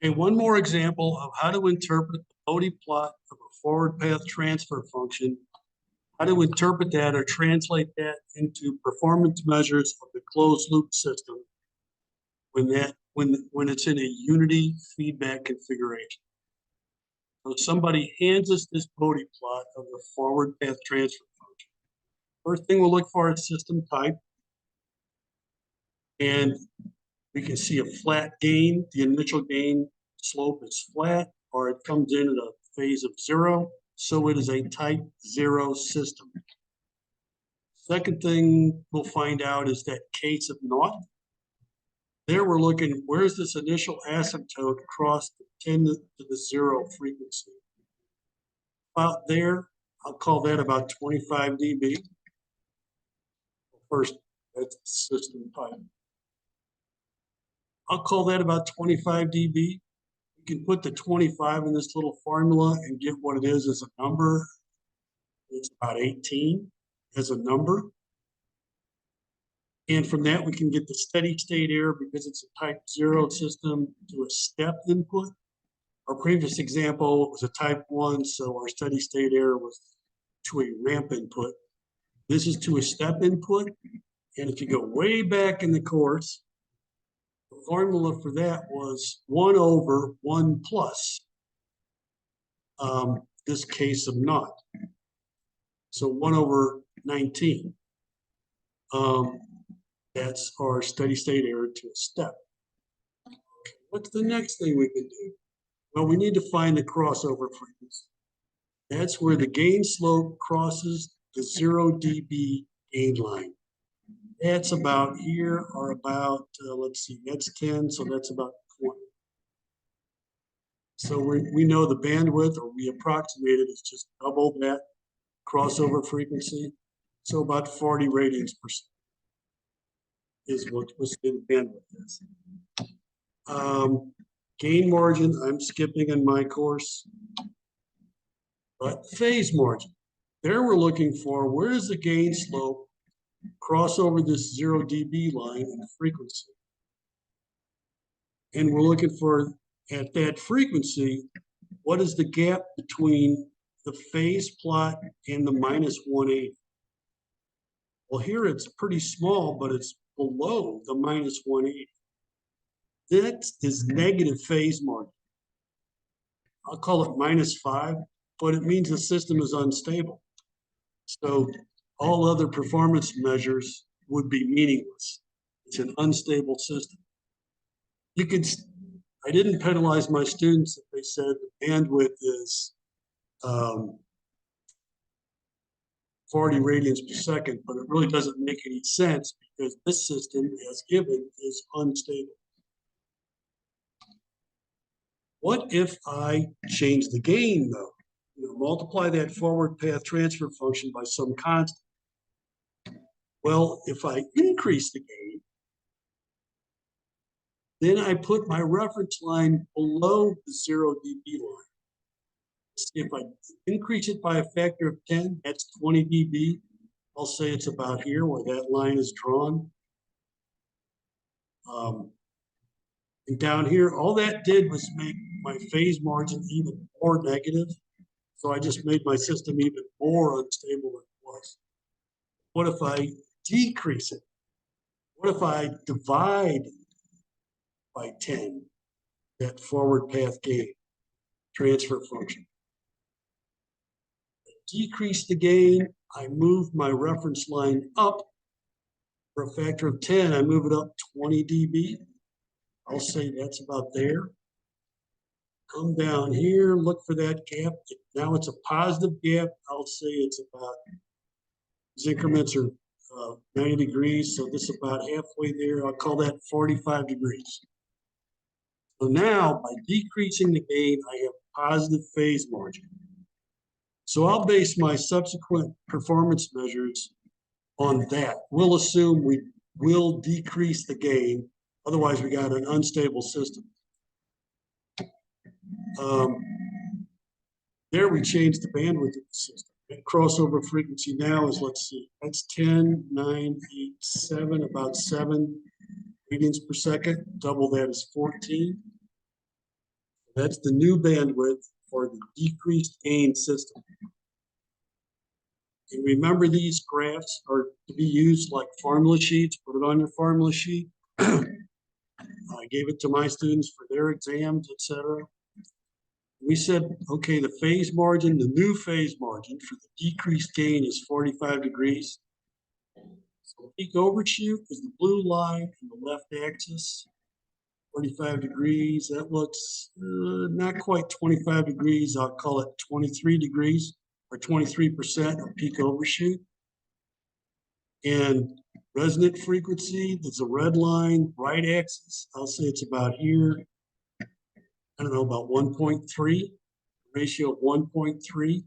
Okay, one more example of how to interpret the Bode plot of a forward path transfer function, how to interpret that or translate that into performance measures of the closed loop system when it's in a unity feedback configuration. So somebody hands us this Bode plot of the forward path transfer function. First thing we'll look for is system type. And we can see a flat gain. The initial gain slope is flat, or it comes in at a phase of 0. So it is a type 0 system. Second thing we'll find out is that case of naught. There we're looking, where's this initial asymptote across the 10 to the 0 frequency? About there, I'll call that about 25 dB. First, that's the system type. I'll call that about 25 dB. You can put the 25 in this little formula and get what it is as a number. It's about 18 as a number. And from that, we can get the steady state error because it's a type 0 system to a step input. Our previous example was a type 1, so our steady state error was to a ramp input. This is to a step input. And if you go way back in the course, the formula for that was 1 over 1 plus this case of naught. So 1 over 19. That's our steady state error to a step. Okay, what's the next thing we can do? Well, we need to find the crossover frequency. That's where the gain slope crosses the 0 dB gain line. That's about here, or about, let's see, that's 10, so that's about 20. So we know the bandwidth, or we approximate it, is just double that crossover frequency. So about 40 radians per second is what the bandwidth is. Gain margin, I'm skipping in my course. But phase margin, there we're looking for, where is the gain slope cross over this 0 dB line in frequency? And we're looking for, at that frequency, what is the gap between the phase plot and the minus 180? Well, here it's pretty small, but it's below the minus 180. That is negative phase margin. I'll call it minus 5, but it means the system is unstable. So all other performance measures would be meaningless. It's an unstable system. You could, I didn't penalize my students if they said the bandwidth is 40 radians per second, but it really doesn't make any sense because this system, as given, is unstable. What if I change the gain, though? Multiply that forward path transfer function by some constant. Well, if I increase the gain, then I put my reference line below the 0 dB line. If I increase it by a factor of 10, that's 20 dB. I'll say it's about here where that line is drawn. And down here, all that did was make my phase margin even more negative. So I just made my system even more unstable than it was. What if I decrease it? What if I divide by 10 that forward path gain transfer function? Decrease the gain, I move my reference line up for a factor of 10. I move it up 20 dB. I'll say that's about there. Come down here, look for that gap. Now it's a positive gap. I'll say it's about, these increments are 90 degrees, so this is about halfway there. I'll call that 45 degrees. So now, by decreasing the gain, I have positive phase margin. So I'll base my subsequent performance measures on that. We'll assume we will decrease the gain, otherwise we got an unstable system. There we changed the bandwidth of the system. That crossover frequency now is, let's see, that's 10, 9, 8, 7, about 7 radians per second. Double that is 14. That's the new bandwidth for the decreased gain system. And remember, these graphs are to be used like formula sheets. Put it on your formula sheet. I gave it to my students for their exams, etc. We said, okay, the phase margin, the new phase margin for the decreased gain is 45 degrees. So peak overshoot is the blue line in the left axis, 45 degrees. That looks not quite 25 degrees. I'll call it 23 degrees or 23% of peak overshoot. And resonant frequency, that's a red line, right axis. I'll say it's about here. I don't know, about 1.3, ratio of 1.3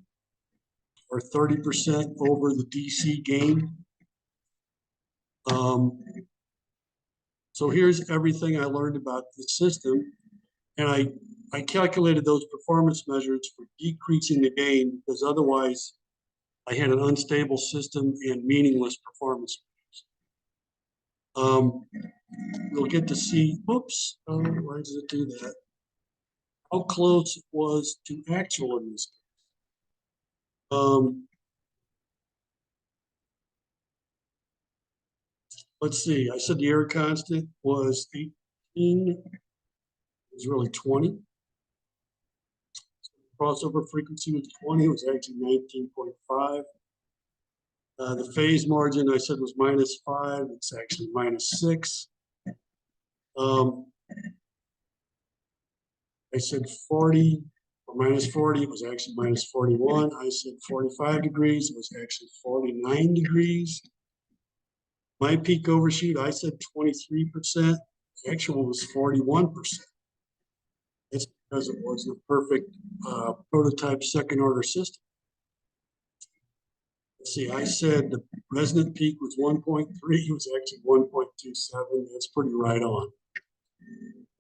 or 30% over the DC gain. So here's everything I learned about the system. And I calculated those performance measures for decreasing the gain because otherwise I had an unstable system and meaningless performance measures. You'll get to see, whoops, why does it do that? How close it was to actual in this case. Let's see, I said the error constant was 18, it was really 20. Crossover frequency was 20, it was actually 19.5. The phase margin I said was -5, it's actually -6. I said 40 or -40, it was actually -41. I said 45 degrees, it was actually 49 degrees. My peak overshoot, I said 23%, actual was 41%. That's because it wasn't a perfect prototype second order system. Let's see, I said the resonant peak was 1.3, it was actually 1.27, that's pretty right on.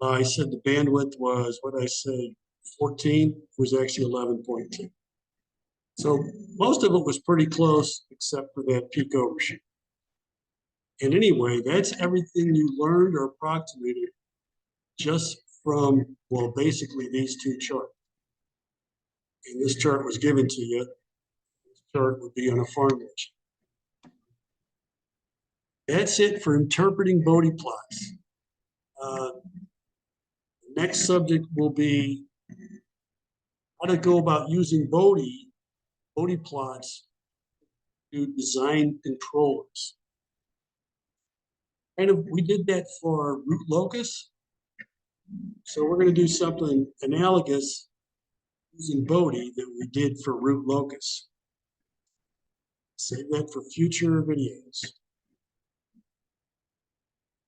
I said the bandwidth was, what did I say, 14, it was actually 11.2. So most of it was pretty close except for that peak overshoot. And anyway, that's everything you learned or approximated just from, well, basically these two charts. And this chart was given to you. This chart would be on a formula sheet. That's it for interpreting Bode plots. The next subject will be how to go about using Bode plots to design controllers. We did that for root locus. So we're going to do something analogous using Bode that we did for root locus. Save that for future videos.